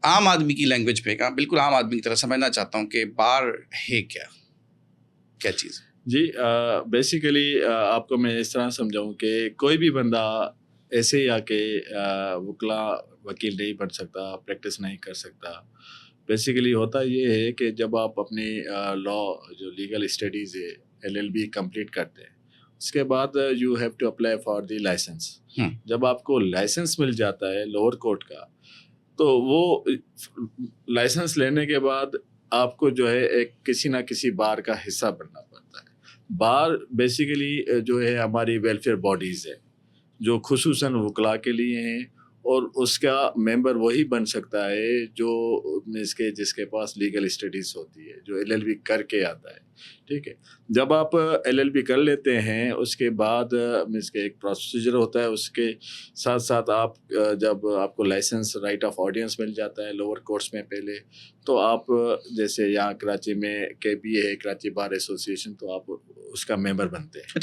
عام آدمی کی لینگویج پہ بالکل عام آدمی کی طرح سمجھنا چاہتا ہوں کہ بار ہے کیا چیز؟ جی بیسیکلی آپ کو میں اس طرح سمجھاؤں کہ کوئی بھی بندہ ایسے ہی آ کے وکیل نہیں بن سکتا، پریکٹس نہیں کر سکتا. بیسیکلی ہوتا یہ ہے کہ جب آپ اپنی لا جو لیگل اسٹڈیز ہے LLB کمپلیٹ کرتے ہیں، اس کے بعد you have to apply for the licence. جب آپ کو لائسنس مل جاتا ہے لوور کورٹ کا، تو وہ لائسنس لینے کے بعد آپ کو جو ہے ایک کسی نہ کسی بار کا حصہ بننا پڑتا ہے. بار بیسیکلی جو ہے ہماری ویلفیئر باڈیز ہے جو خصوصاً وکلاء کے لیے ہیں، اور اس کا ممبر وہی بن سکتا ہے جو جس کے پاس لیگل اسٹڈیز ہوتی ہے، جو LLB کر کے آتا ہے. ٹھیک ہے، جب آپ LLB کر لیتے ہیں اس کے بعد ایک پروسیجر ہوتا ہے، اس کے ساتھ ساتھ آپ جب آپ کو لائسنس رائٹ آف آڈینس مل جاتا ہے لوور کورٹس میں پہلے، تو آپ جیسے یہاں کراچی میں KBA ہے، کراچی بار ایسوسیشن، تو آپ اس کا ممبر بنتے ہیں.